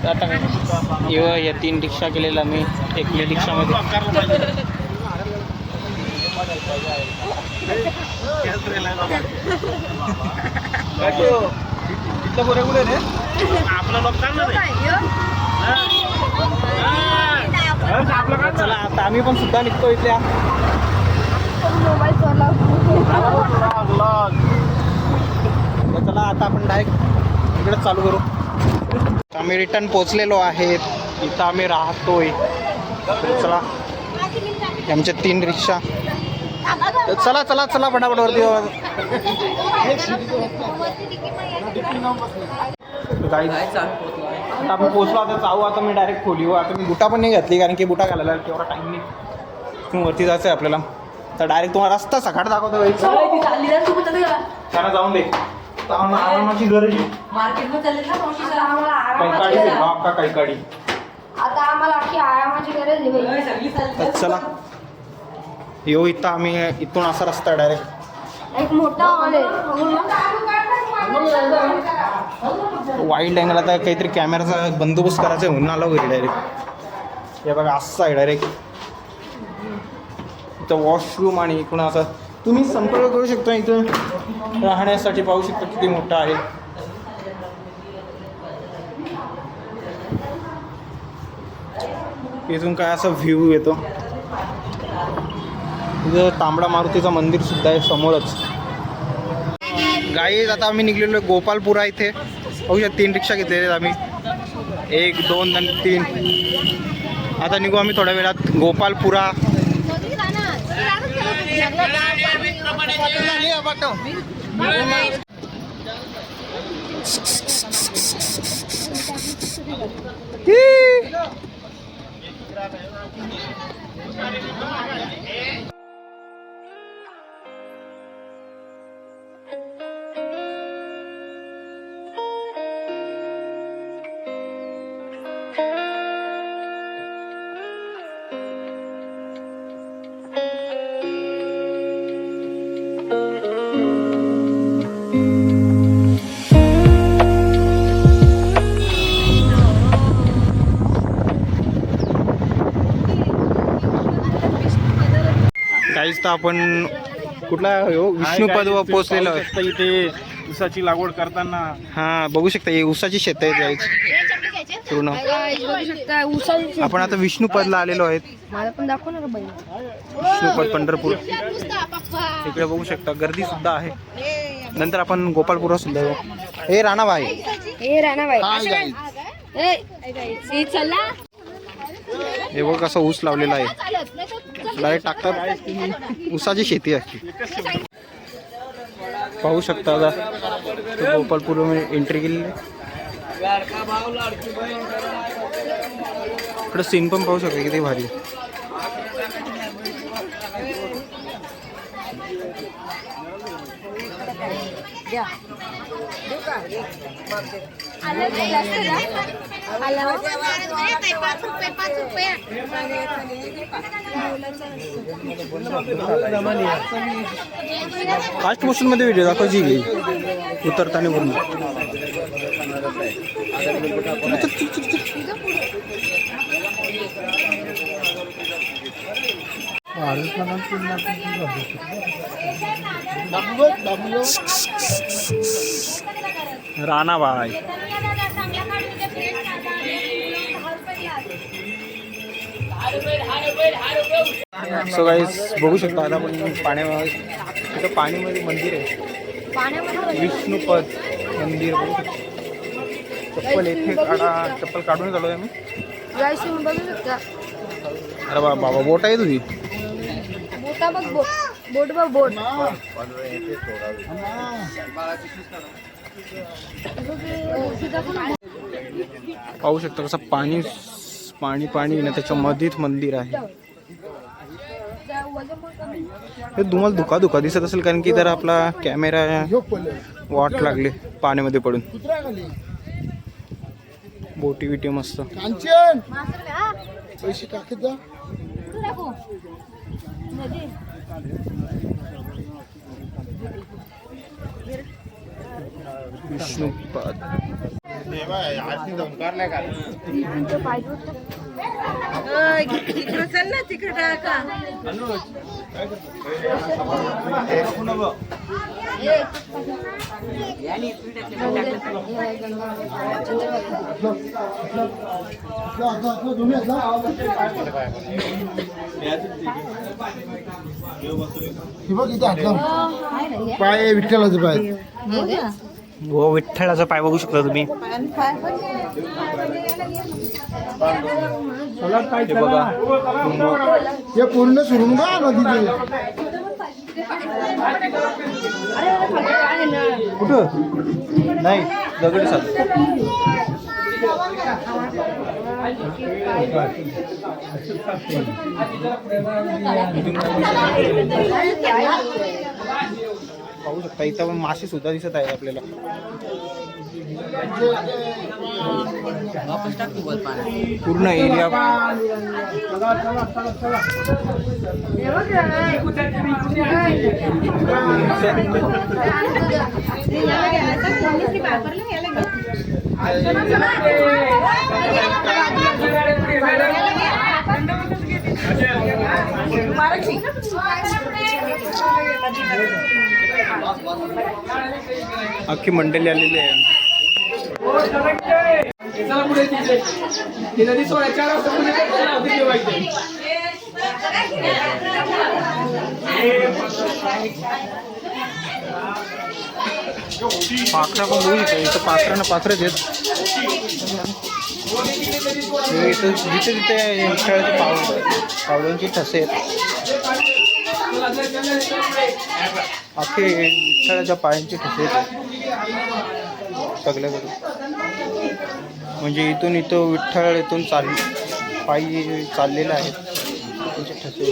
आता या 3 रिक्षा केलेल्या मी एकली रिक्षामध्ये. चला आता आम्ही पण सुद्धा निघतो इथल्या. चला आता आपण डायरेक्ट इकडे चालू करू. आम्ही रिटर्न पोचलेलो आहेत. इथं आम्ही राहतोय. चला आमच्या 3 रिक्षा. चला चला चला फटाफट वरती. आता आपण पोचलो. आता जाऊ. आता मी डायरेक्ट खोली. आता मी बुटा पण नाही घातली कारण की बुटा घालायला तेवढा टाईम नाही. वरती जायचं आहे आपल्याला. तर डायरेक्ट तुम्हाला रस्ता सकाळ दाखवतो. त्यांना जाऊन दे. आरामाची गरज आहे. काही काढी आता आम्हाला अख्खी आरामाची गरज आहे. चला येऊ. इथं आम्ही इथून असा रस्ता डायरेक्ट एक मोठा हॉल आहे. Wild angle. आता काहीतरी कॅमेराचा बंदोबस्त करायचा म्हणून आला वगैरे डायरेक्ट. हे बघा असं आहे डायरेक्ट. इथं वॉशरूम आणि इकडून असं तुम्ही संपर्क करू शकता. इथं राहण्यासाठी पाहू शकता किती मोठं आहे. इथून काय असा व्ह्यू येतो. इथं तांबडा मारुतीचं मंदिर सुद्धा आहे समोरच. गाईज आता आम्ही निघलेलो गोपालपुरा इथे. पाहू शकता 3 रिक्षा घेतलेले आम्ही. 1 2 आणि 3. आता निघू आम्ही थोड्या वेळात गोपालपुरा. काहीच तर आपण कुठला विष्णुपद पोहोचलेलो आहे. इथे ऊसाची लागवड करताना हा बघू शकता. हे ऊसाची शेत आहेत पूर्ण. आपण आता विष्णुपदला आलेलो आहेत. मला पण दाखव ना बाई. विष्णुपद पंढरपूर. इकडे बघू शकता गर्दी सुद्धा आहे. नंतर आपण गोपालपुरा सुद्धा येऊ. हे राणाबाई. हे राणाबाई. हे बघ कसं ऊस लावलेला आहे. डायरेक्ट टाकतात. ऊसाची शेती असते. पाहू शकता आता गोपालपूरमध्ये एंट्री केलेली आहे. इकडे सीन पण पाहू शकता किती भारी. फास्ट मोशन मध्ये व्हिडिओ दाखवायची गेली उतरताना वरून. राणाबाई. सो गाईज बघू शकता आता आपण पाण्यामध्ये. तिथं पाणीमध्ये मंदिर आहे. विष्णुपद मंदिर बघू शकता. चप्पल इथे काढा. चप्पल काढून चालू आहे मी. बघू शकता. अरे बाबा बोट आहे तुझी. बोटा बघ. बोट बघ बोट. पाहू शकता कसं पाणी पाणी पाणी ना त्याच्या मध्येच मंदिर आहे. हे तुम्हाला धुका दिसत असेल कारण की जर आपला कॅमेरा वाट लागले पाण्यामध्ये पडून. बोटी बिटी मस्त. विष्णुपद. पाय विठ्ठलाचं पाय हो विठ्ठलाचा पाय बघू शकता तुम्ही. हे बघा हे पूर्ण सुरून का नदीचे कुठं नाही दगडी साध पाहू शकता. इथं पण मासे सुद्धा दिसत आहेत आपल्याला. पूर्ण एरिया अख्खी मंडळी आलेली आहे. पाखरा पण बघू शकतो. इथं पाखरा ना पाखरच आहेत. इथं जिथे तिथे खेळाचे पावलांची ठसे आहेत. अख्खे विठ्ठलाच्या पायांची ठसे आहेत सगळ्याकडे. म्हणजे इथून विठ्ठल इथून पायी चाललेले आहेत त्यांचे ठसे.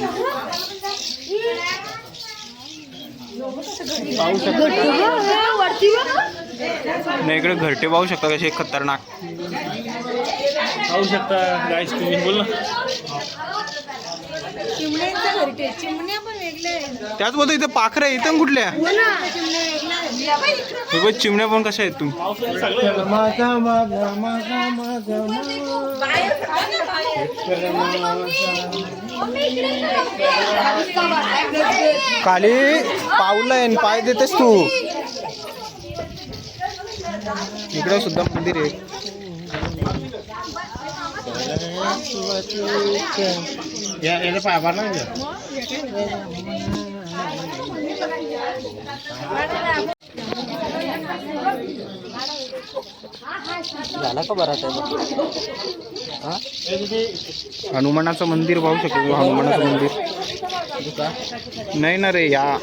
पाहू शकता नाही इकडे घरटे पाहू शकता कसे खतरनाक पाहू शकता. गाईस तुम्ही बोल ना. त्याच बोलतो इथे पाखरं आहे. इथं कुठल्या हे बघ चिमण्या पण कशा आहेत तुम्ही. खाली पाऊल आहे पाय देतेस तू. इकडे सुद्धा मंदिर आहे. पाय मारला झाला का बराच आहे. हनुमानाचं मंदिर पाहू शकतो. हनुमानाचं मंदिर नाही ना रे. या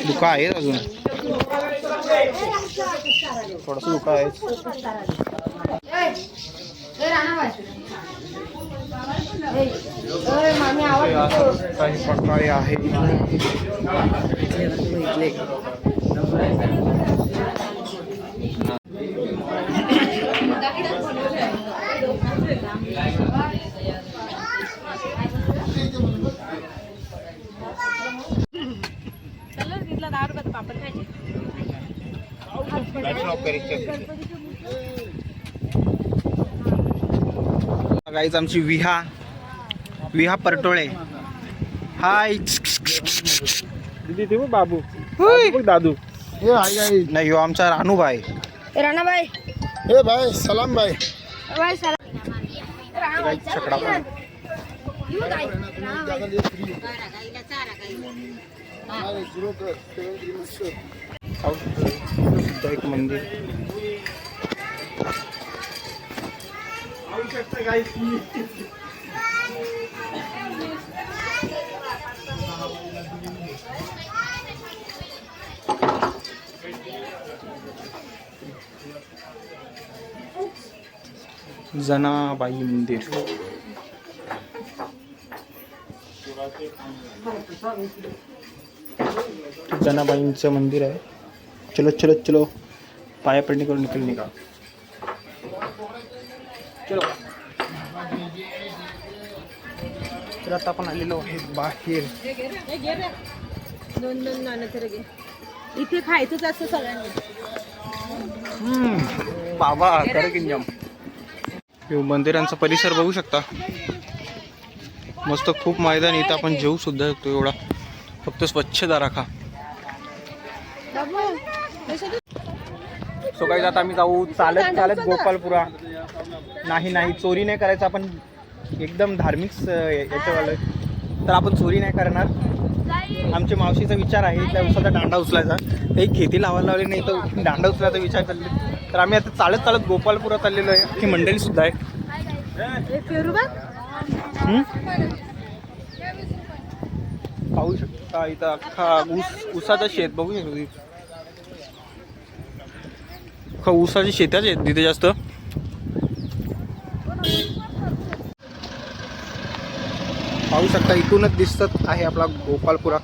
दुका आहे अजून थोडस दुका आहे. काही प्रकारे आहे. गाईज आमची विहा परटोळे. हाय दीदी ते बाबू बघ दादू. हे आई आई नाही हो आमचा रानूभाई. राणाबाई हे भाई सलाम भाई छकडा पण एक मंदिर. जनाबाई मंदिर. जनाबाईंचं मंदिर आहे. चलो चलो चलो पाया पडणे करून निघा. चलो तर आता आपण आलेलो आहे बाहेर. दोन नाणं तर घे. इथे खायचंच असतं सगळ्यांनी. बाबा खरं किंजम. हे मंदिरांचा परिसर बघू शकता. मस्त खूप मैदान. इथं आपण जेवू सुद्धा शकतो एवढा. फक्त स्वच्छता राखा. सो काही आता आम्ही जाऊ चालत चालत गोपालपुरा. नाही चोरी नाही करायचं. आपण एकदम धार्मिक याच्यावालं, तर आपण चोरी नाही करणार. आमच्या मावशीचा विचार आहे त्या उसाचा दांडा उचलायचा. काही खेती लावायला लावली नाही तर दांडा उचलायचा विचार चालले. तर आम्ही आता चालत चालत गोपालपुरात चाललेलो आहे. ही मंडळी सुद्धा आहे. पाहू शकता इथं अख्खा ऊसाचं शेत बघू शकतो. अख्खा ऊसाची शेताच आहेत तिथे जास्त. पाहू शकता इथूनच दिसत आहे आपला गोपालपुरा.